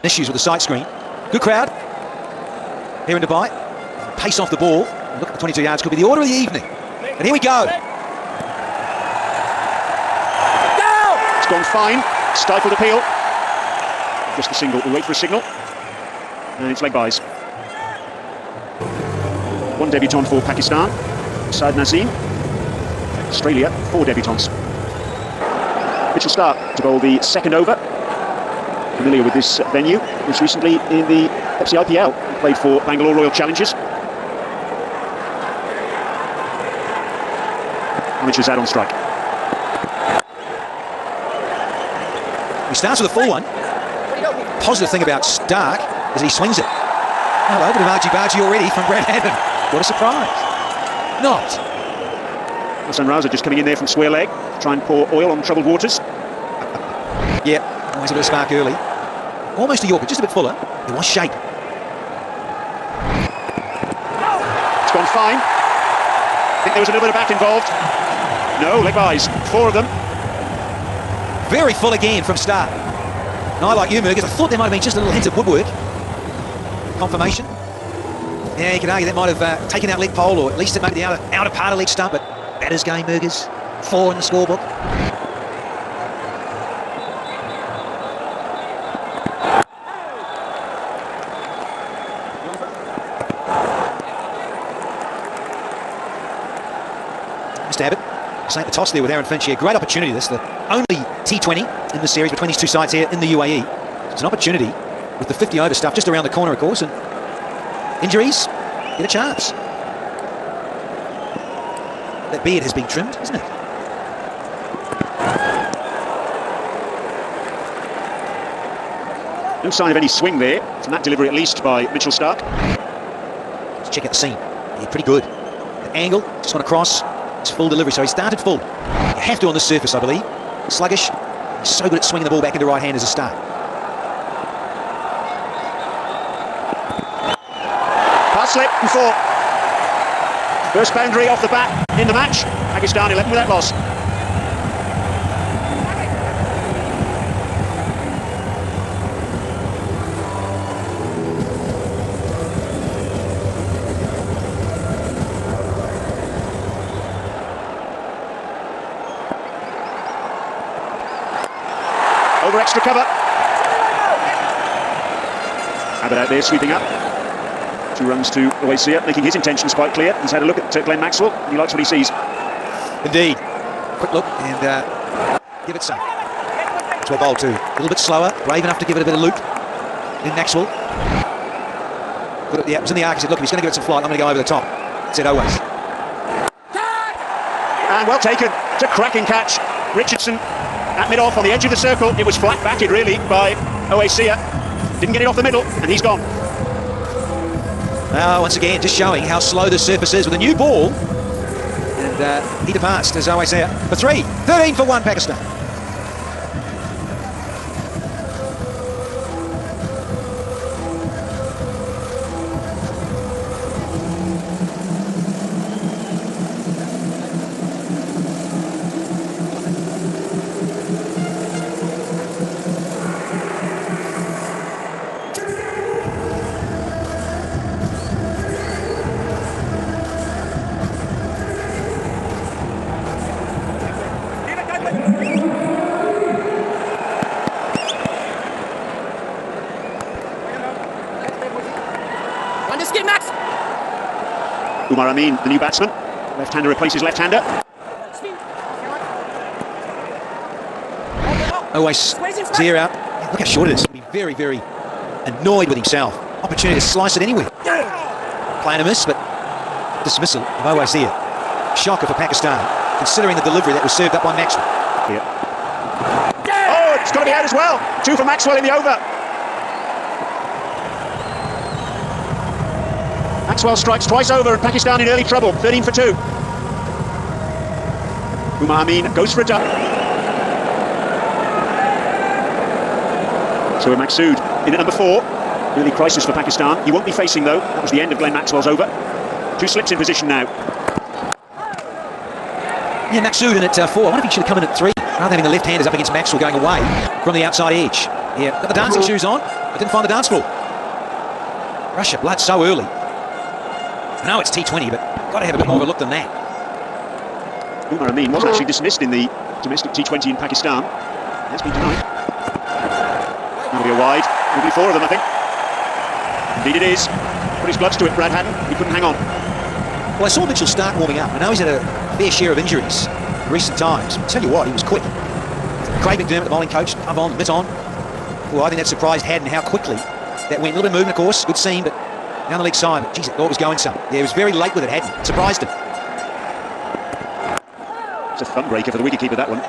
issues with the sight screen. Good crowd here in Dubai. Pace off the ball. Look at the 22 yards. Could be the order of the evening. And here we go. It's gone fine. Stifled appeal. Just a single. We'll wait for a signal. And it's leg byes. One debutant for Pakistan, Saad Nazim. Australia, 4 debutants. Mitchell Starc to bowl the second over. Familiar with this venue. Was recently in the Pepsi IPL. Played for Bangalore Royal Challengers. Mitchell's out on strike. He starts with a full one. Positive thing about Starc is he swings it. Hello, bit of argy-bargy already from Brad Haddon. What a surprise. Not. Hassan Raza just coming in there from square leg to try and pour oil on troubled waters. Yeah, always a bit of spark early. Almost a Yorker, just a bit fuller. It was shape. It's gone fine. I think there was a little bit of bat involved. No, leg byes. 4 of them. Very full again from Starc. And I, like you, Mergus, I thought there might have been just a little hint of woodwork. Confirmation. Yeah, you could argue that might have taken out leg pole, or at least it might be the outer part of leg stump, but batter's game, Mergus. 4 in the scorebook. Mr. Abbott saying the toss there with Aaron Finch here. Great opportunity. This is the only T20 in the series between these two sides here in the UAE. It's an opportunity with the 50 over stuff just around the corner, of course, and injuries get a chance. That beard has been trimmed, isn't it? No sign of any swing there, from that delivery at least by Mitchell Starc. Let's check out the seam. Yeah, pretty good. The angle, just gone across. It's full delivery, so he started full. You have to on the surface, I believe. Sluggish. He's so good at swinging the ball back into right hand as a start. Pass slip and 4. First boundary off the bat in the match. Pakistan 11 without loss. Over extra cover. Abbott out there sweeping up. 2 runs to Oasia, making his intentions quite clear. He's had a look at Glenn Maxwell, and he likes what he sees. Indeed. Quick look and give it some. To a bowl too. A little bit slower, brave enough to give it a bit of loop. In Maxwell. Yeah, it was in the arc. He said, look, if he's going to give it some flight, I'm going to go over the top. Said Owais. And well taken. It's a cracking catch. Richardson at mid-off on the edge of the circle. It was flat-batted really by Oasia. Didn't get it off the middle, and he's gone. Once again, just showing how slow the surface is with a new ball. And he departs as Oasia for 3. 13 for 1, Pakistan. Umar Amin, the new batsman. Left-hander replaces left-hander. Oasia out. Look how short it is. He'll be very, very annoyed with himself. Opportunity to slice it anywhere. Playing a miss, but dismissal of Oasia. Shocker for Pakistan, considering the delivery that was served up by Maxwell. Yeah. Oh, it's got to be out as well. 2 for Maxwell in the over. Maxwell strikes twice over and Pakistan in early trouble. 13 for 2. Umar Amin goes for a duck. So Maksud in at number 4. Early crisis for Pakistan. He won't be facing though. That was the end of Glenn Maxwell's over. 2 slips in position now. Yeah, Maksud in at 4. I wonder if he should have come in at 3. Rather than having the left-handers up against Maxwell going away from the outside edge. Yeah, got the dancing shoes on. but didn't find the dance floor. Rush of blood so early. I know it's T20, but got to have a bit more of a look than that. Umar Amin wasn't actually dismissed in the domestic T20 in Pakistan. That's been denied. That'll be a wide. Will be 4 of them, I think. Indeed it is. Put his gloves to it, Brad Haddin. He couldn't hang on. Well, I saw Mitchell Starc warming up. I know he's had a fair share of injuries in recent times. I'll tell you what, he was quick. Craig McDermott, the bowling coach, up on, mitt on. Well, I think that surprised Haddin how quickly that went. A little bit of movement, of course. Good scene, but down the leg side. But geez, I thought it was going some. Yeah, he was very late with it, Haddin. Surprised him. It's a thumb breaker for the wicketkeeper, that one.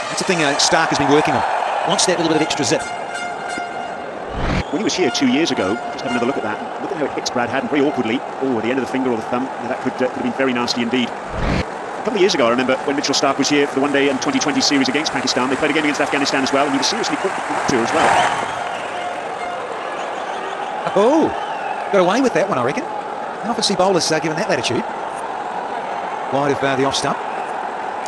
That's the thing Starc has been working on. Wants that little bit of extra zip. When he was here 2 years ago, just have another look at that. Look at how it hits Brad Haddin very awkwardly. Oh, at the end of the finger or the thumb. Yeah, that could have been very nasty indeed. A couple of years ago, I remember when Mitchell Starc was here for the one-day and 2020 series against Pakistan. They played a game against Afghanistan as well, and he was seriously put to as well. Oh, got away with that one, I reckon. I often see bowlers given that latitude. Wide of the off stump.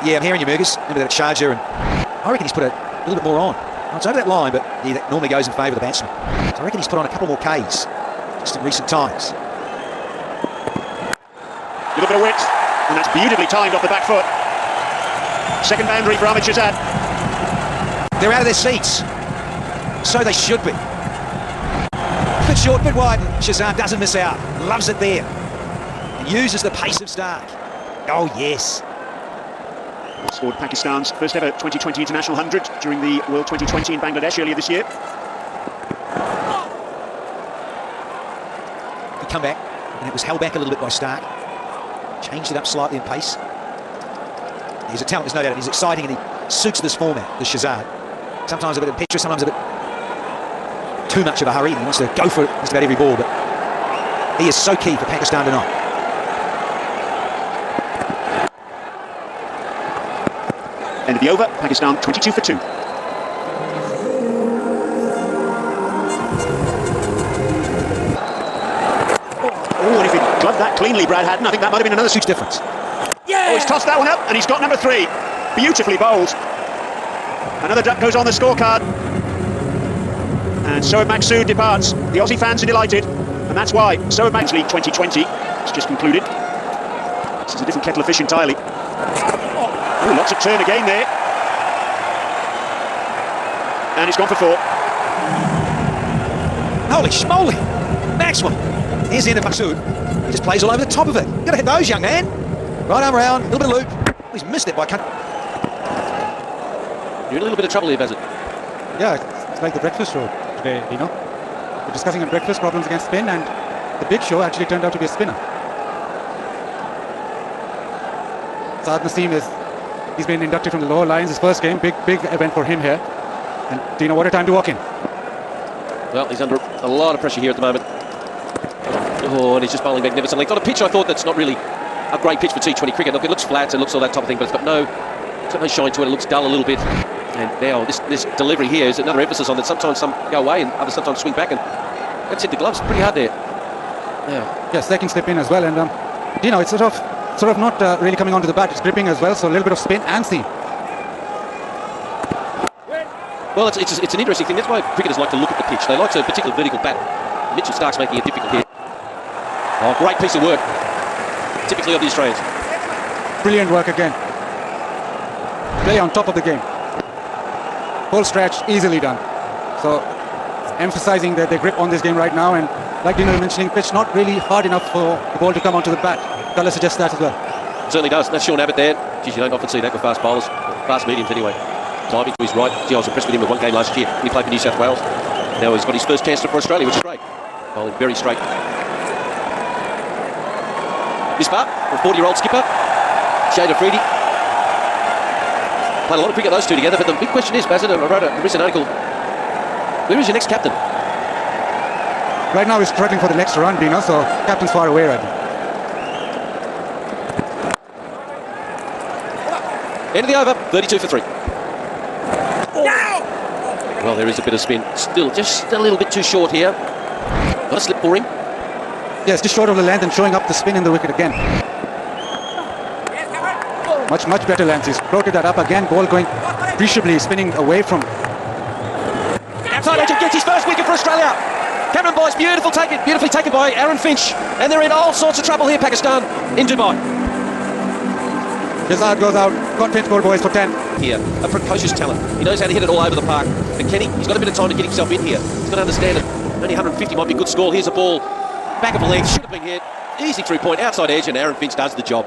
Yeah, I'm hearing you, Murgis. Remember that charger, and I reckon he's put a little bit more on. Well, it's over that line, but yeah, that normally goes in favour of the batsman. So I reckon he's put on a couple more Ks just in recent times. Little bit of width, and that's beautifully timed off the back foot. Second boundary for Ahmed Shahzad. They're out of their seats. So they should be. Bit short, bit wide, and Shahzad doesn't miss out. Loves it there. And uses the pace of Starc. Oh, yes. Scored Pakistan's first ever 2020 international 100 during the World 2020 in Bangladesh earlier this year. He come back, and it was held back a little bit by Starc. Changed it up slightly in pace. He's a talent, there's no doubt. He's exciting, and he suits this format, the Shahzad. Sometimes a bit impetuous, sometimes a bit too much of a hurry. He wants to go for it just about every ball, but he is so key for Pakistan tonight. End of the over, Pakistan 22 for 2. Oh, and if he gloved that cleanly, Brad Haddin, I think that might have been another huge difference. Yeah! Oh, he's tossed that one up, and he's got number 3. Beautifully bowled. Another duck goes on the scorecard. And Sohaib Maqsood departs. The Aussie fans are delighted, and that's why. Sohaib Maqsood League 2020 has just concluded. This is a different kettle of fish entirely. Oh, lots of turn again there. And it's gone for 4. Holy schmoly! Maxwell. Here's the end of Maqsood. He just plays all over the top of it. You've got to hit those, young man. Right arm round, a little bit of loop. Oh, he's missed it by country. You're in a little bit of trouble here, Bassett. Yeah, it's like the breakfast show today, you know. We're discussing on breakfast problems against spin, and the big show actually turned out to be a spinner. Saad Naseem he's been inducted from the lower lines. His first game, big event for him here. And Dino, what a time to walk in. Well, he's under a lot of pressure here at the moment. Oh, and he's just bowling magnificently. Got a pitch I thought that's not really a great pitch for T20 cricket. Look, it looks flat, it looks all that type of thing, but it's got no shine to it. It looks dull a little bit. And now this delivery here is another emphasis on that. Sometimes some go away and others sometimes swing back, and that's hit the gloves pretty hard there. Now, yes, they can slip in as well, and Dino, it's sort of not really coming onto the bat. It's gripping as well, so a little bit of spin and seam. Well, it's an interesting thing. That's why cricketers like to look at the pitch. They like to, particularly vertical bat. Mitchell Starc's making it difficult here. Oh, great piece of work. Typically of the Australians. Brilliant work again. Play on top of the game. Whole stretch, easily done. So, emphasizing their grip on this game right now, and like Dino mentioning, pitch not really hard enough for the ball to come onto the bat. Colour suggests that as well. Certainly does. That's Sean Abbott there. Geez, you don't often see that with fast bowlers. Fast mediums anyway. Diving to his right. Gee, I was impressed with him with one game last year when he played for New South Wales. Now he's got his first chance for Australia, which is great. Bowling very straight. This part, the 40-year-old skipper, Shade Afridi. Played a lot of cricket, those two together, but the big question is, Bassett, I wrote a recent article, where is your next captain? Right now he's struggling for the next run, Dino, so captain's far away right now. End of the over, 32 for 3. Well, there is a bit of spin. Still, just a little bit too short here. Got a slip for him. Yes, just short of the length and showing up the spin in the wicket again. Much better length. He's floated that up again. Ball going appreciably spinning away from. That's outside edge and gets his first wicket for Australia. Cameron Boyce, beautifully taken by Aaron Finch. And they're in all sorts of trouble here, Pakistan, in Dubai. Jazad goes out, confidence ball boys for 10. Here, a precocious talent. He knows how to hit it all over the park. And Kenny, he's got a bit of time to get himself in here. He's got to understand it. Only 150 might be a good score. Here's a ball, back of the leg, should have been hit. Easy 3-point, outside edge, and Aaron Finch does the job.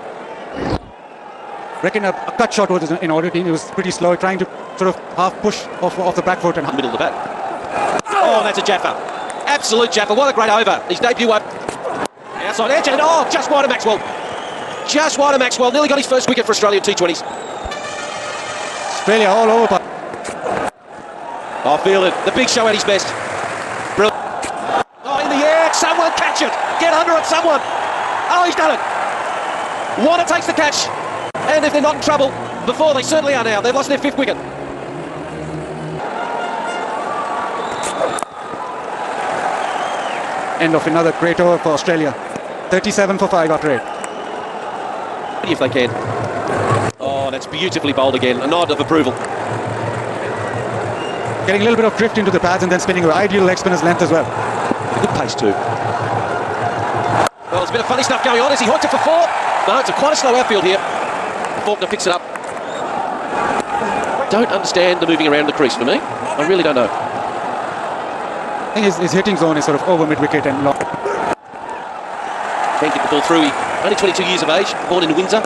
Reckon a cut shot was in order. He was pretty slow, trying to sort of half push off the back foot and middle of the bat. Oh, that's a Jaffa. Absolute Jaffa. What a great over. His debut up. Outside edge, and oh, just wide of Maxwell. Just wide of Maxwell. Nearly got his first wicket for Australia in T20s. Australia all over. I feel it. The big show at his best. Brilliant. Oh, in the air. Someone catch it. Get under it, someone. Oh, he's done it. Warner takes the catch. And if they're not in trouble before, they certainly are now. They've lost their 5th wicket. End of another great over for Australia. 37 for 5 after 8. If they can. Oh, that's beautifully bowled again. A nod of approval. Getting a little bit of drift into the pads and then spinning with ideal leg spinner's length as well. Good pace too. Well, there's a bit of funny stuff going on. Is he hooked it for 4? No, it's quite a slow outfield here. Faulkner picks it up. Don't understand the moving around the crease for me. I really don't know. I think his hitting zone is sort of over mid-wicket and long. Can't get the ball through. Only 22 years of age, born in Windsor.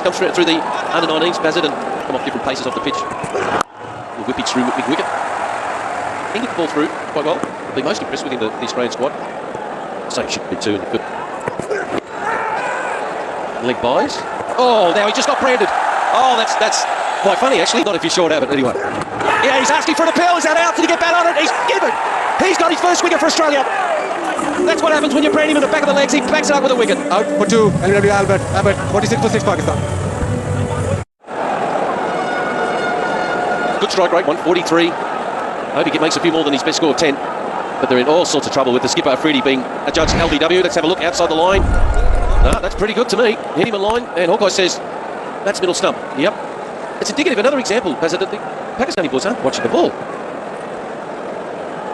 Comes through the under-19s, Bassett, and come off different paces off the pitch. We'll whip it through mid-wicket. Can get the ball through quite well. I'll be most impressed with him, the Australian squad. So he should be too. Leg buys. Oh, now he just got branded. Oh, that's quite funny, actually. Not if you're short of it, anyway. Yeah, he's asking for an appeal. Is that out? Did he get bat on it? He's given. He's got his first wicket for Australia. That's what happens when you brand him in the back of the legs. He backs it up with a wicket. Out for 2, LW Albert. 46 for 6 Pakistan. Good strike rate, 143. I hope he makes a few more than his best score of 10. But they're in all sorts of trouble with the skipper Afridi being adjudged LBW. Let's have a look outside the line. No, that's pretty good to me. Hit him a line, and Hawkeye says that's middle stump. Yep. It's indicative. Another example, that the Pakistani boys aren't watching the ball.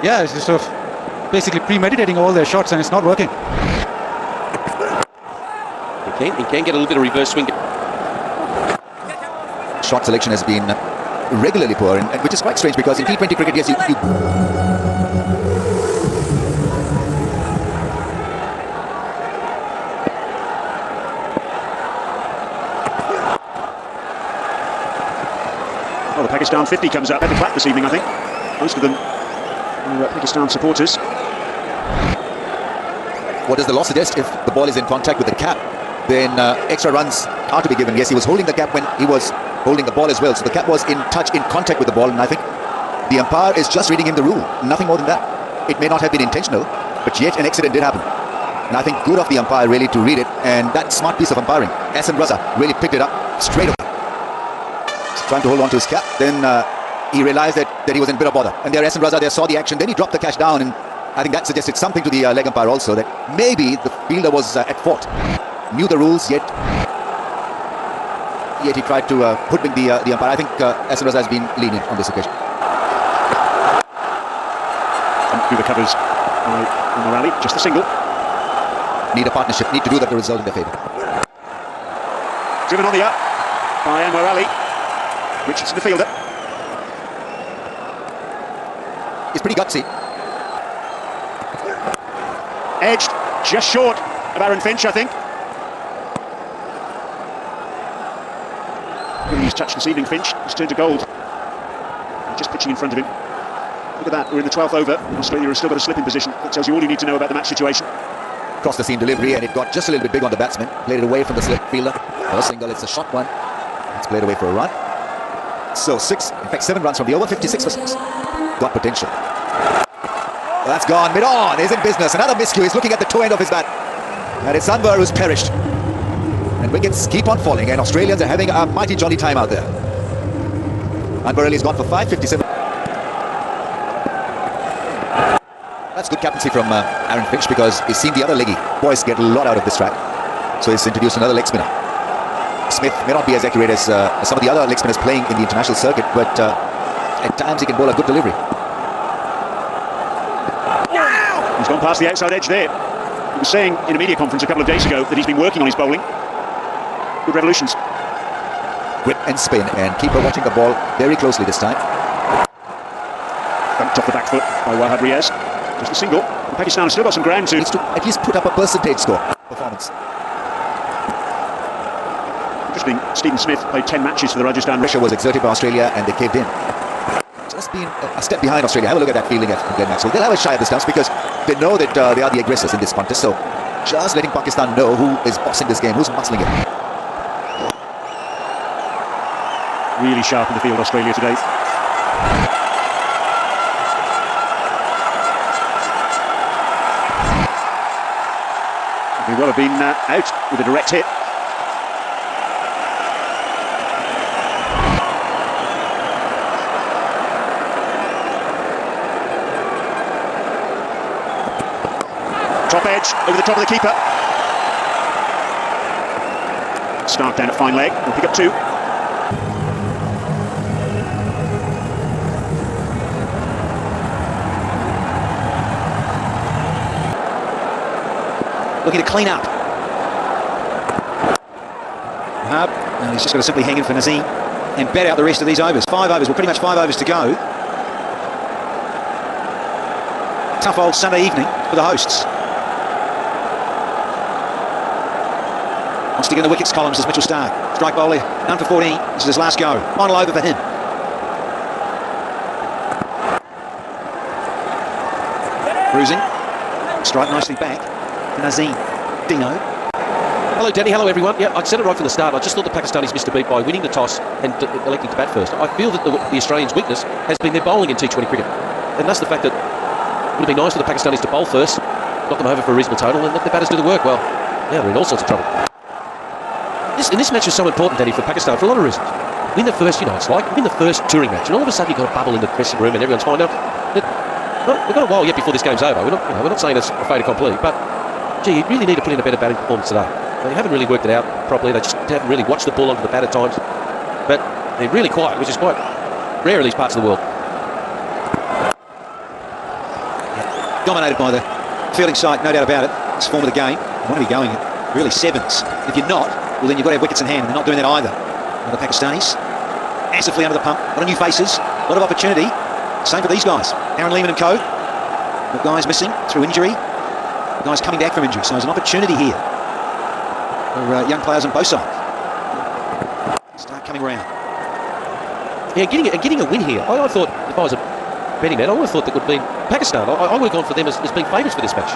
Yeah, it's just sort of basically premeditating all their shots, and it's not working. He can get a little bit of reverse swing. Shot selection has been regularly poor, and which is quite strange because in T20 cricket, yes, you Well, the Pakistan 50 comes out. Better clap this evening, I think. Most of them are Pakistan supporters. What does the law suggest? If the ball is in contact with the cap, then extra runs are to be given. Yes, he was holding the cap when he was holding the ball as well. So the cap was in contact with the ball, and I think the umpire is just reading him the rule. Nothing more than that. It may not have been intentional, but yet an accident did happen. And I think good of the umpire really to read it, and that smart piece of umpiring. Ahsan Raza really picked it up straight away. Trying to hold on to his cap, then he realized that he was in a bit of bother. And there Ahsan Raza there saw the action, then he dropped the catch down, and I think that suggested something to the leg umpire also, that maybe the fielder was at fault. Knew the rules, yet he tried to hoodwink the umpire. I think Ahsan Raza has been lenient on this occasion. Through the covers by Morali, just a single. Need a partnership, need to do that to result in their favour. Driven on the up by Morali. Richardson, the fielder. It's pretty gutsy. Edged, just short of Aaron Finch, I think. He's touched this evening, Finch. He's turned to gold. Just pitching in front of him. Look at that, we're in the 12th over. Australia has still got a slip in position. That tells you all you need to know about the match situation. Crossed the seam delivery, and it got just a little bit big on the batsman. Played it away from the slip fielder. A single, it's a short one. It's played away for a run. So 6, in fact 7 runs from the over, 56 for 6. Got potential. Well, that's gone mid-on. He's in business. Another miscue. He's looking at the toe end of his bat. And it's Anwar who's perished. And wickets keep on falling, and Australians are having a mighty jolly time out there. Anwar Ali's gone for 5, 57. That's good captaincy from Aaron Finch, because he's seen the other leggy boys get a lot out of this track. So he's introduced another leg spinner. Smith may not be as accurate as some of the other leg spinners playing in the international circuit, but at times he can bowl a good delivery. He's gone past the outside edge there. He was saying in a media conference a couple of days ago that he's been working on his bowling. Good revolutions. Grip and spin, and keeper watching the ball very closely this time. Dumped off the back foot by Wahab Riaz. Just a single. And Pakistan has still got some ground to... Needs to at least put up a percentage score performance. Interesting, Stephen Smith played 10 matches for the Rajasthan. Pressure was exerted by Australia and they caved in. Just been a step behind Australia. Have a look at that fielding at Glenn Maxwell. They'll have a shy at the stumps because they know that they are the aggressors in this contest. So just letting Pakistan know who is bossing this game, who's muscling it. Really sharp in the field, Australia today. May well have been out with a direct hit. Top edge, over the top of the keeper. Stark down at fine leg, we'll pick up 2. Looking to clean up. And he's just got to simply hang in for Nazim and bet out the rest of these overs. 5 overs, well, pretty much 5 overs to go. Tough old Sunday evening for the hosts. Wants to get in the wickets columns as Mitchell Starc. Strike bowler, done for 14. This is his last go. Final over for him. Cruising. Strike nicely back. Nazim. Dino. Hello, Danny. Hello, everyone. Yeah, I said it right from the start. I just thought the Pakistanis missed a beat by winning the toss and electing to bat first. I feel that the Australians' weakness has been their bowling in T20 cricket. And that's the fact that it would have been nice for the Pakistanis to bowl first, knock them over for a reasonable total, and let the batters do the work. Well, yeah, they're in all sorts of trouble. This match is so important, Danny, for Pakistan for a lot of reasons. Win the first, it's like win the first touring match, and all of a sudden you've got a bubble in the dressing room and everyone's fine. Now, we've got a while yet before this game's over. We're not saying it's a fait accompli, but gee, you really need to put in a better batting performance today. They haven't really worked it out properly. They just haven't really watched the ball onto the bat at times. But they're really quiet, which is quite rare in these parts of the world. Yeah. Dominated by the fielding side, no doubt about it. It's form of the game. You want to be going at really 7s. If you're not, well, then you've got to have wickets in hand, and they're not doing that either. Now the Pakistanis, massively under the pump. A lot of new faces, a lot of opportunity. Same for these guys. Aaron Lehman and co. The guys missing through injury. The guys coming back from injury. So there's an opportunity here for young players on both sides. Start coming round. Yeah, getting a win here. I thought, if I was a betting man, I would have thought that would have been Pakistan. I would have gone for them as being favourites for this match.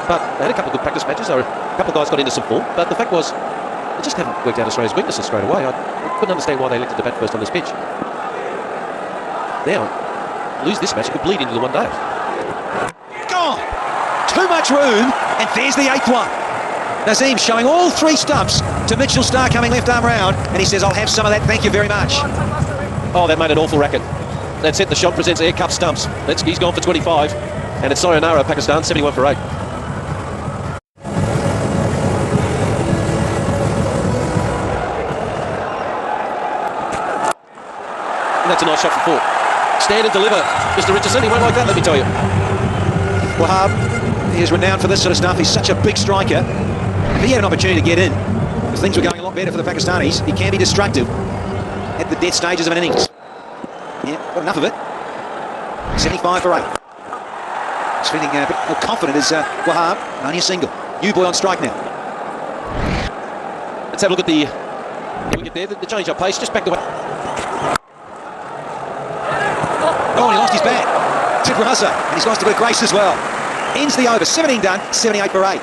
But they had a couple of good practice matches. A couple of guys got into some form. But the fact was, they just haven't worked out Australia's weaknesses straight away. I couldn't understand why they elected to bat first on this pitch. Now, lose this match, it could bleed into the one day. Gone! Too much room, and there's the 8th one. Nazim showing all 3 stumps to Mitchell Starc coming left arm round, and he says, I'll have some of that, thank you very much. Oh, that made an awful racket. That's it, the shot presents air cup stumps. He's gone for 25, and it's Sayonara, Pakistan, 71 for 8. And that's a nice shot for 4. Stand and deliver, Mr. Richardson. He won't like that, let me tell you. Wahab, he is renowned for this sort of stuff. He's such a big striker. If he had an opportunity to get in, if things were going a lot better for the Pakistanis, he can be destructive at the death stages of an innings. Yeah, got enough of it. 75 for 8. He's feeling a bit more confident as Wahab. Only a single. New boy on strike now. Let's have a look at the wicket there. The change-up pace, just back the way. Oh, and he lost his bat. Tidra Husser, and he's lost a bit of grace as well. Ends the over, 17 done, 78 for 8.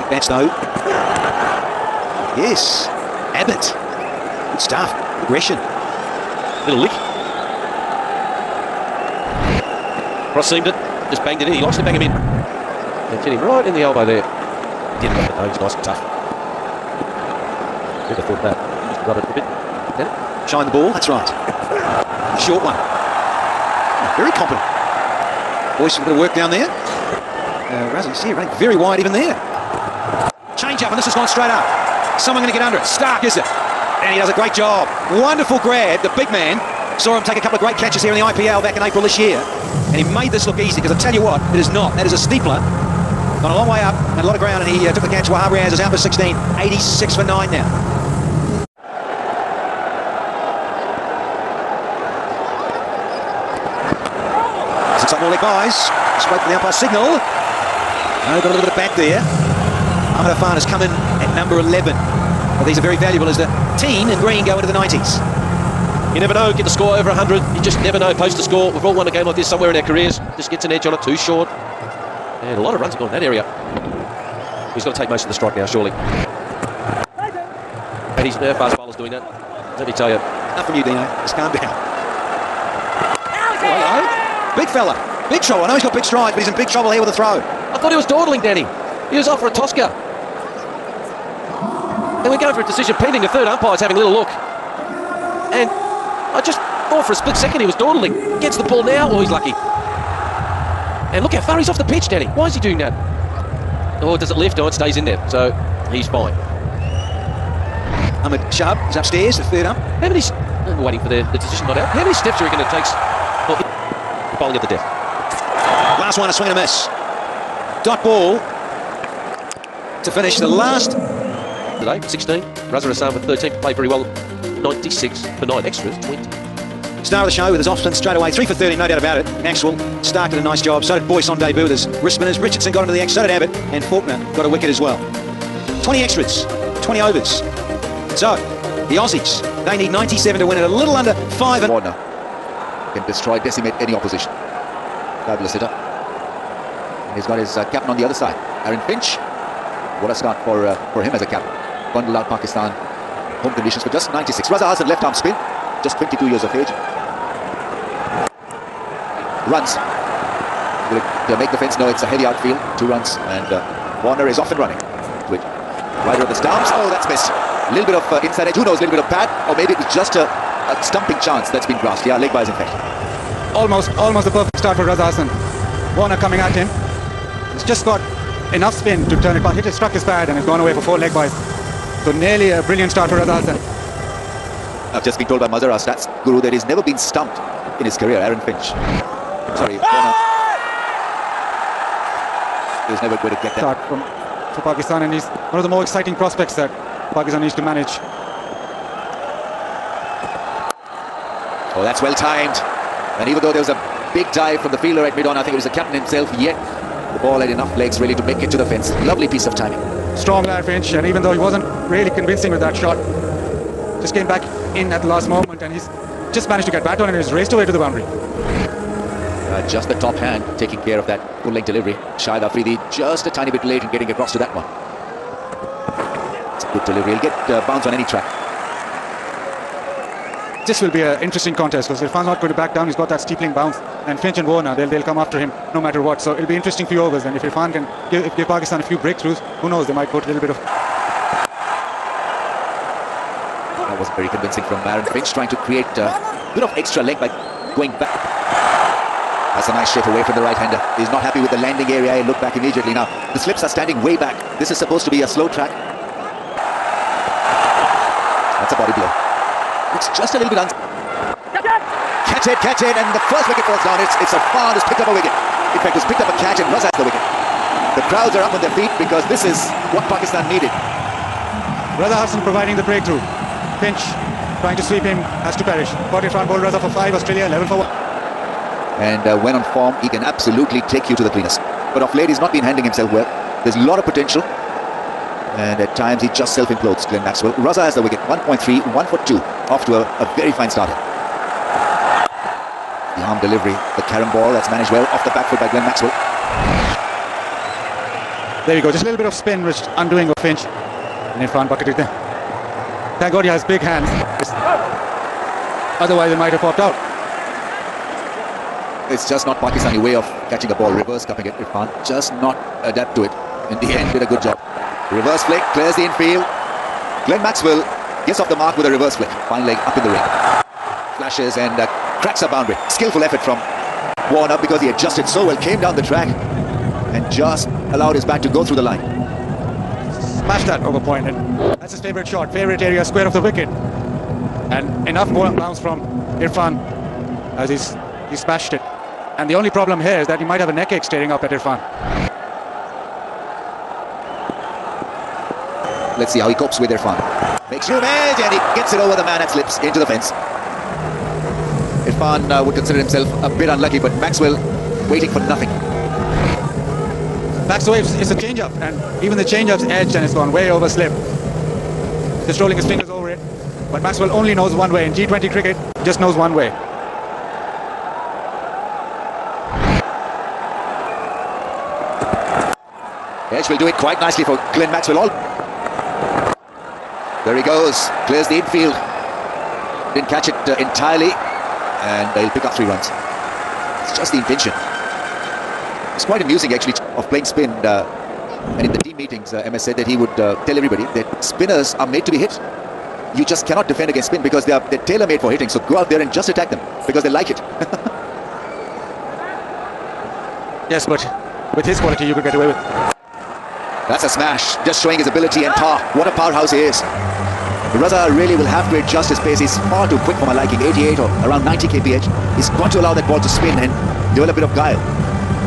Bats though. Yes, Abbott. Good stuff, aggression. Little lick. Cross-seamed it, just banged it in. He likes to bang him in. And hit him right in the elbow there. He didn't rub it though, he's nice and tough. Never thought that. Just rub it a bit. Then shine the ball, that's right. A short one. Oh, very competent. Boys, a bit of work down there. Razzie, see, running very wide even there. Change up, and this has gone straight up. Someone going to get under it. Stark, is it? And he does a great job. Wonderful grab. The big man saw him take a couple of great catches here in the IPL back in April this year. And he made this look easy, because I tell you what, it is not. That is a steepler. Gone a long way up and a lot of ground, and he took the catch. Wahab Riaz is out for 16. 86 for 9 now. Looks like more leg buys. Spoke for the umpire signal. Oh, got a little bit of back there. Ahmed Irfan has come in at number 11. But these are very valuable as the team in green go into the 90s. You never know, get the score over 100. You just never know, post the score. We've all won a game like this somewhere in our careers. Just gets an edge on it, too short. And a lot of runs have gone in that area. He's got to take most of the strike now, surely. And he's fast bowler's doing that. Let me tell you. Enough from you, Dino. Just calm down. Hello. Big fella. Big trouble. I know he's got big strides, but he's in big trouble here with a throw. I thought he was dawdling, Danny. He was off for a Tosca. And we're going for a decision pending. The third umpire's having a little look. And I just thought for a split second he was dawdling. Gets the ball now. Oh, he's lucky. And look how far he's off the pitch, Danny. Why is he doing that? Oh, does it lift? Oh, it stays in there. So he's fine. Ahmed Shahab is upstairs, the third ump. How many... I'm waiting for the decision not out. How many steps do you reckon it takes? Well, bowling at the death. Last one, a swing and a miss. Dot ball to finish the last. Today, 16. Raza Hassan with 13. Played very well. 96 for 9 extras, 20. Star of the show with his off-spin straight away. 3 for 30, no doubt about it. Maxwell started a nice job. So did Boyce on debut with his wrist spinners. Richardson got into the X. So did Abbott. And Faulkner got a wicket as well. 20 extras, 20 overs. So, the Aussies, they need 97 to win it. A little under 5. And Warner can destroy, decimate any opposition. Fabulous hitter. And he's got his captain on the other side, Aaron Finch. What a start for him as a captain. Bundled out Pakistan. Home conditions for just 96. Raza Hassan left arm spin, just 22 years of age. Runs. Will it make the fence? No, it's a heavy outfield. 2 runs, and Warner is off and running. With rider of the stumps. Oh, that's missed. A little bit of inside edge. Who knows? A little bit of pad, or maybe it was just a stumping chance that's been grasped. Yeah, leg buys in fact. Almost the perfect start for Raza Hassan. Warner coming at him. He's just got enough spin to turn it back. He just struck his pad and has gone away for 4 leg buys. So nearly a brilliant start for Raza Hassan. I've just been told by Mazhar, our stats guru, that he's never been stumped in his career. Aaron Finch. Sorry, Warner. He was never going to get that. Start for Pakistan, and he's one of the more exciting prospects that Pakistan needs to manage. Oh, that's well timed. And even though there was a big dive from the fielder at mid-on, I think it was the captain himself, yet the ball had enough legs really to make it to the fence. Lovely piece of timing. Strong lad Finch, and even though he wasn't really convincing with that shot, just came back in at the last moment, and he's just managed to get back on and he's raced away to the boundary. Just the top hand taking care of that full-length delivery. Shahid Afridi just a tiny bit late in getting across to that one. It's a good delivery. He'll get bounce on any track. This will be an interesting contest because Irfan's not going to back down. He's got that steepling bounce, and Finch and Warner, they'll come after him no matter what. So it'll be interesting few overs, and if Irfan can give Pakistan a few breakthroughs, who knows, they might put a little bit of... That wasn't very convincing from Aaron Finch, trying to create a bit of extra leg by going back. That's a nice shape away from the right-hander. He's not happy with the landing area. He'll look back immediately now. The slips are standing way back. This is supposed to be a slow track. That's a body blow. It's just a little bit catch it, and the first wicket falls down. It's Irfan who's picked up a wicket. In fact, he's picked up a catch and Raza has the wicket. The crowds are up on their feet because this is what Pakistan needed. Raza Hassan providing the breakthrough. Finch trying to sweep him, has to perish. Caught Irfan bowled Raza for 5, Australia 11 for 1. And when on form, he can absolutely take you to the cleanest. But of late, he's not been handling himself well. There's a lot of potential. And at times, he just self-implodes, Glenn Maxwell. Raza has the wicket, 1.3, 1 for 2. Off to a very fine starter. The arm delivery, the carom ball, that's managed well off the back foot by Glenn Maxwell. There you go, just a little bit of spin, which undoing of Finch. And Irfan bucketed there. Thank God he has big hands. Otherwise, it might have popped out. It's just not Pakistani way of catching a ball. Reverse cupping it, Irfan. Just not adapt to it. In the end, did a good job. Reverse flick, clears the infield. Glenn Maxwell gets off the mark with a reverse flick. Fine leg up in the ring. Flashes and cracks a boundary. Skillful effort from Warner because he adjusted so well. Came down the track and just allowed his bat to go through the line. smashed that over point, and that's his favourite shot, favourite area, square of the wicket. And enough bounce from Irfan as he smashed it. And the only problem here is that he might have a neck ache staring up at Irfan. Let's see how he copes with Irfan. Makes room edge and he gets it over the man and slips into the fence. Irfan would consider himself a bit unlucky, but Maxwell waiting for nothing. Backsway is a change-up, and even the change-up's edged and it's gone way over slip. Just rolling his fingers over it. But Maxwell only knows one way. In T20 cricket, just knows one way. Edge will do it quite nicely for Glenn Maxwell. There he goes, clears the infield. Didn't catch it entirely, and he'll pick up 3 runs. It's just the intention. It's quite amusing actually of playing spin, and in the team meetings MS said that he would tell everybody that spinners are made to be hit. You just cannot defend against spin because they're tailor-made for hitting, so go out there and just attack them because they like it. Yes, but with his quality you could get away with. That's a smash, just showing his ability and power. What a powerhouse he is. Raza really will have to adjust his pace. He's far too quick for my liking, 88 or around 90 kph. He's got to allow that ball to spin and develop a bit of guile.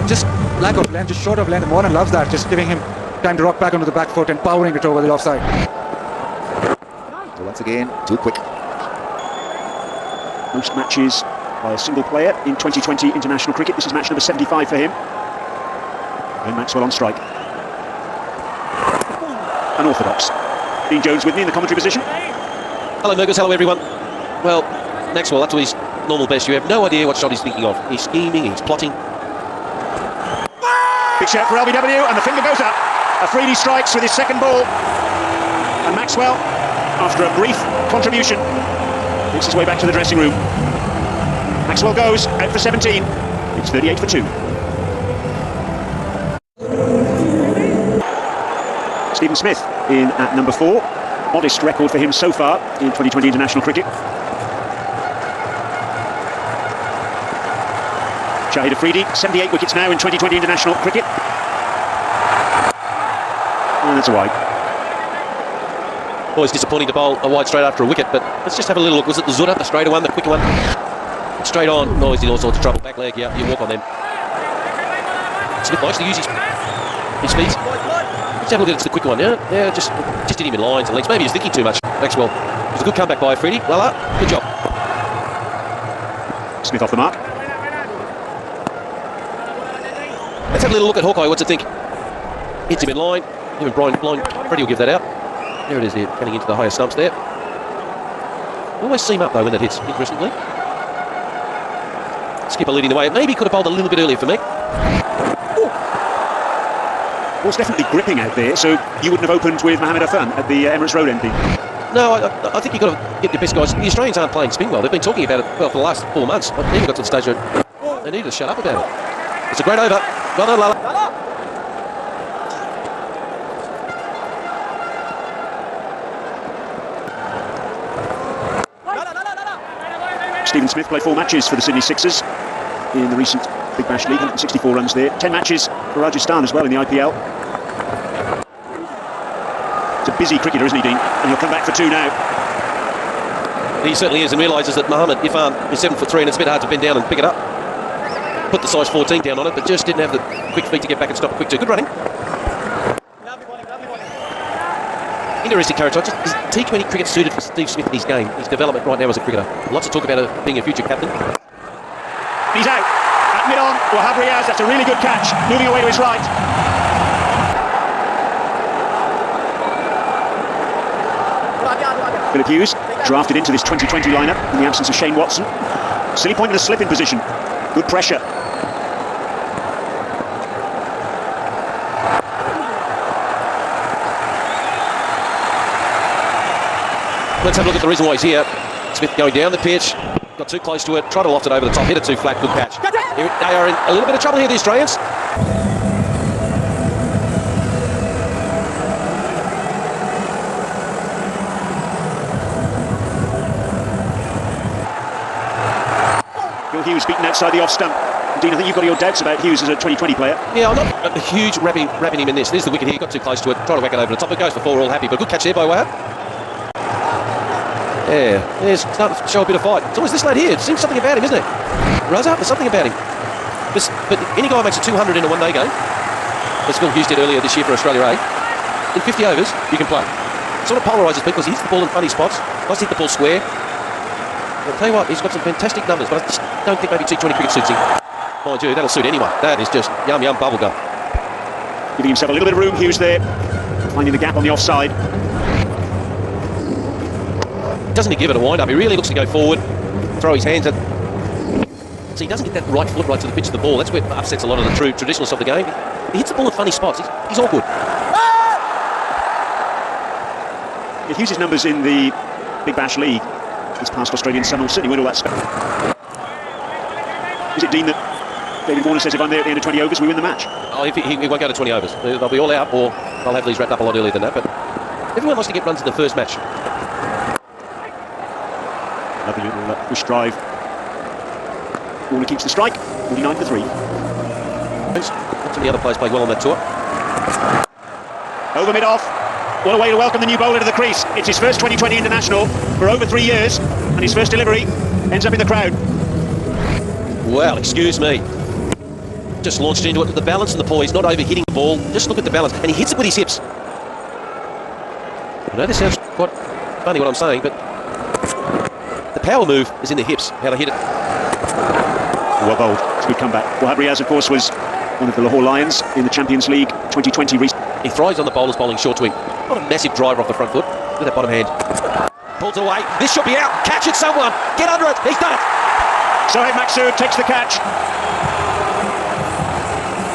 Just lack of length, just short of length. Warner loves that, just giving him time to rock back onto the back foot and powering it over the offside. So once again, too quick. Most matches by a single player in 2020 international cricket. This is match number 75 for him. And Maxwell on strike. Unorthodox. Dean Jones with me in the commentary position. Hello, Murgus. Hello, everyone. Well, Maxwell, up to his normal best. You have no idea what shot he's thinking of. He's scheming, he's plotting. Big shout for LBW, and the finger goes up. Afridi strikes with his second ball. And Maxwell, after a brief contribution, makes his way back to the dressing room. Maxwell goes, out for 17. It's 38 for 2. Stephen Smith in at number 4. Modest record for him so far in 2020 international cricket. Shahid Afridi, 78 wickets now in 2020 international cricket. And that's a wide. Always disappointing to bowl a wide straight after a wicket, but let's just have a little look. Was it the Zura, the straighter one, the quicker one? Straight on. No, he's in all sorts of trouble. Back leg, yeah, you walk on them. Smith likes to use his speed. Let's have a look at the quicker one, yeah, just hit him in lines and lengths. Maybe he's thinking too much. Maxwell. It was a good comeback by Afridi. Well, good job. Smith off the mark. Let's have a little look at Hawkeye. What's it think? Hits him in line. Even blind. Freddie will give that out. There it is, there, cutting into the higher stumps there. Always seam up though when that hits, interestingly. Skipper leading the way. Maybe could have bowled a little bit earlier for me. Well, it's definitely gripping out there, so you wouldn't have opened with Mohamed Afan at the Emirates Road end. No, I think you've got to get the best guys. The Australians aren't playing spin well. They've been talking about it for the last 4 months. They've even got to the stage where they need to shut up about it. It's a great over. Well done, Lala. Stephen Smith played 4 matches for the Sydney Sixers in the recent Big Bash League, 164 runs there. 10 matches for Rajasthan as well in the IPL. It's a busy cricketer, isn't he, Dean? And he'll come back for 2 now. He certainly is, and realises that Mohamed Irfan is 7'3" and it's a bit hard to bend down and pick it up. Put the size 14 down on it, but just didn't have the quick feet to get back and stop a quick 2. Good running. Interesting character. Is T20 cricket suited for Steve Smith in his game? His development right now as a cricketer. Lots of talk about being a future captain. He's out. At mid-on, Wahab Riaz, that's a really good catch. Moving away to his right. Philip Hughes, drafted into this 2020 lineup in the absence of Shane Watson. Silly point in a slip-in position. Good pressure. Let's have a look at the reason why he's here. Smith going down the pitch, got too close to it, tried to loft it over the top, hit it too flat, good catch. They are in a little bit of trouble here, the Australians. Phil Hughes beaten outside the off stump. Dean, I think you've got your doubts about Hughes as a 2020 player. Yeah, I'm not a huge wrapping him in this. There's the wicket here, got too close to it, trying to whack it over the top. It goes for 4, all happy, but good catch there by Wahab. Yeah, there's starting to show a bit of fight. It's always this lad here. It seems something about him, isn't it? Raza, there's something about him. But any guy makes a 200 in a one-day game, as Phil Hughes did earlier this year for Australia A, in 50 overs, you can play. It sort of polarises people because he hits the ball in funny spots, likes to hit the ball square. I'll tell you what, he's got some fantastic numbers, but I just don't think maybe T20 cricket suits him. Mind you, that'll suit anyone. That is just yum yum bubblegum. Giving himself a little bit of room, Hughes there, finding the gap on the offside. Doesn't he give it a wind up? He really looks to go forward, throw his hands at. So he doesn't get that right foot right to the pitch of the ball. That's where it upsets a lot of the true traditionalists of the game. He hits the ball in funny spots. He's awkward. Yeah, Hughes' numbers in the Big Bash League this past Australian summer will certainly win all that stuff. Is it, Dean, that David Warner says if I'm there at the end of 20 overs, we win the match? Oh, he won't go to 20 overs. They'll be all out, or they'll have these wrapped up a lot earlier than that. But everyone likes to get runs in the first match. Lovely little push drive. Warner keeps the strike, 49 for 3. Lots of the other players played well on that tour. Over mid-off. What a way to welcome the new bowler to the crease. It's his first 2020 international for over 3 years, and his first delivery ends up in the crowd. Well, excuse me. Just launched into it with the balance and the poise, not over hitting the ball. Just look at the balance, and he hits it with his hips. I know this sounds quite funny what I'm saying, but the power move is in the hips, how they hit it. Well bowled. It's a good comeback. Wahab Riaz, of course, was one of the Lahore Lions in the Champions League 2020 recently. He thrives on the bowlers bowling short to him. Not a massive driver off the front foot with that bottom hand. Pulls it away. This should be out. Catch it, someone. Get under it. He's done it. Sohaib Maksud takes the catch.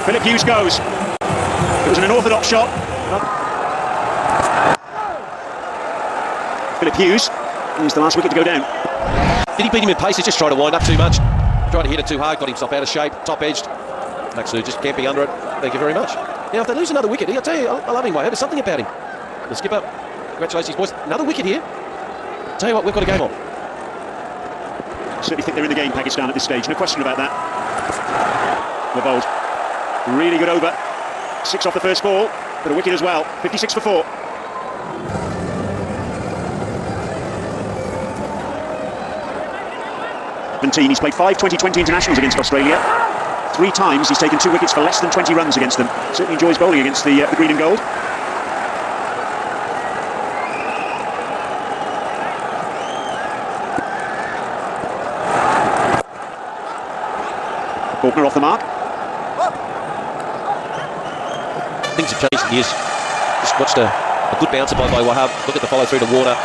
Philip Hughes goes. It was an unorthodox shot. Philip Hughes is the last wicket to go down. Did he beat him in pace? He's just tried to wind up too much. Tried to hit it too hard, got himself out of shape, top edged. Maksud just camping under it. Thank you very much. Now, if they lose another wicket, I'll tell you, I love him, Wahab. There's something about him. The skipper, congratulations, boys. Another wicket here. I'll tell you what, we've got a game on. I certainly think they're in the game, Pakistan, at this stage. No question about that. Well bowled. Really good over. 6 off the first ball, but a wicket as well. 56 for 4. He's played 5 2020 internationals against Australia. 3 times he's taken 2 wickets for less than 20 runs against them. Certainly enjoys bowling against the green and gold. Faulkner off the mark. Things have changed in years. Just watched a good bouncer by Wahab. Look at the follow through to Warner.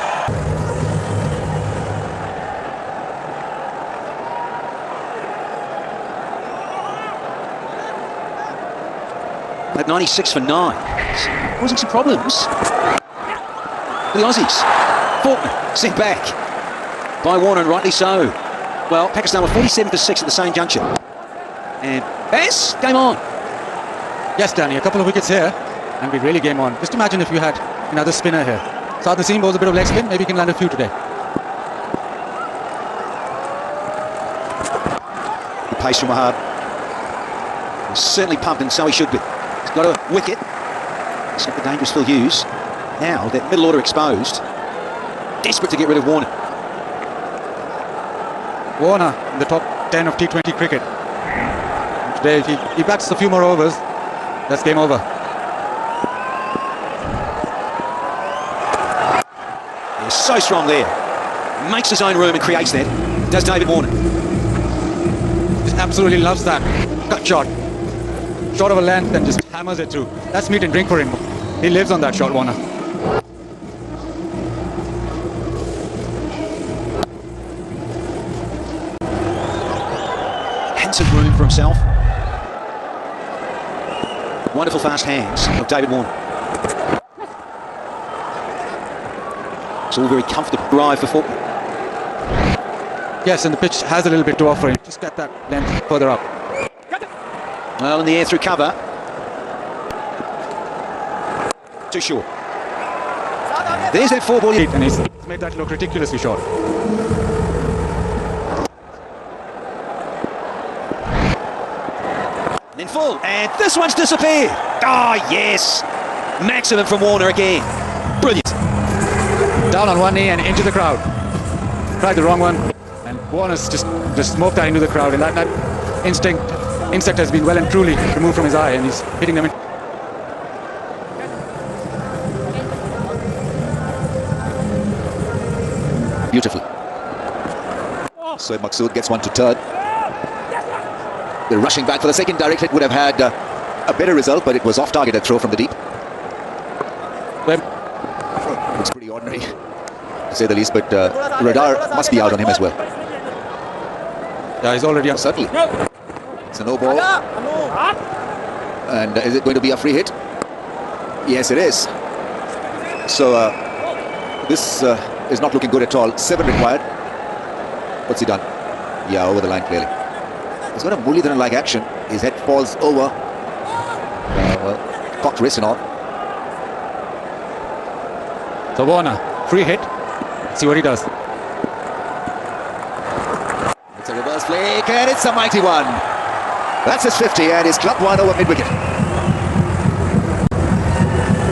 At 96 for 9. Causing some problems for the Aussies. Faulkner sent back by Warner, and rightly so. Well, Pakistan were 47 for 6 at the same juncture. And Bass, game on. Yes, Danny, a couple of wickets here, and we really game on. Just imagine if you had another spinner here. Saad Naseem bowls a bit of leg spin, maybe he can land a few today. The pace from Wahab. He's certainly pumped, and so he should be. He's got a wicket. Except the dangerous Phil Hughes. Now, that middle order exposed. Desperate to get rid of Warner. Warner in the top 10 of T20 cricket. And today, if he bats a few more overs, that's game over. He's so strong there. Makes his own room and creates that. Does David Warner. Just absolutely loves that cut shot. Short of a length and just hammers it through. That's meat and drink for him. He lives on that shot, Warner. Handsome room for himself. Wonderful fast hands of David Warner. It's all very comfortable drive for Faulkner. Yes, and the pitch has a little bit to offer him. Just get that length further up. Well, in the air through cover. Too short. There's that 4-ball. And he's made that look ridiculously short. full. And this one's disappeared. Oh, yes. Maximum from Warner again. Brilliant. Down on one knee and into the crowd. Tried the wrong one. And Warner's just smoked that into the crowd. And that insect has been well and truly removed from his eye. And he's hitting them in. Beautiful. So Maqsood gets one to third. They're rushing back for the second. Direct hit would have had a better result, but it was off target, a throw from the deep. Looks pretty ordinary, to say the least, but Radar must be out on him as well. Yeah, he's already up. Certainly. It's a no ball. And is it going to be a free hit? Yes, it is. So this is not looking good at all. 7 required. What's he done? Yeah, over the line clearly. He's got a Muralidharan-like action. His head falls over. Cocked wrist and all. So Warner, free hit. See what he does. It's a reverse flick and it's a mighty one. That's his 50 and he's clubbed one over mid-wicket.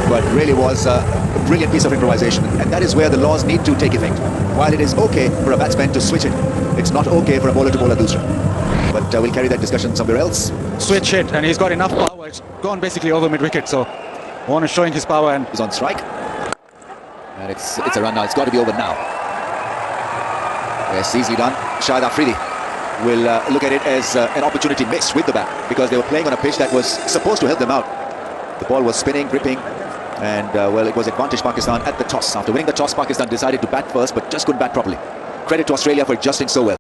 But really was a brilliant piece of improvisation, and that is where the laws need to take effect. While it is okay for a batsman to switch it, it's not okay for a bowler to bowl a dusra. But we'll carry that discussion somewhere else. Switch hit, and he's got enough power. It's gone basically over mid-wicket, so Warner showing his power. And He's on strike. And it's a run now. It's got to be over now. Yes, easily done. Shahid Afridi will look at it as an opportunity missed with the bat, because they were playing on a pitch that was supposed to help them out. The ball was spinning, gripping, and well, it was advantage Pakistan at the toss. After winning the toss, Pakistan decided to bat first, but just couldn't bat properly. Credit to Australia for adjusting so well.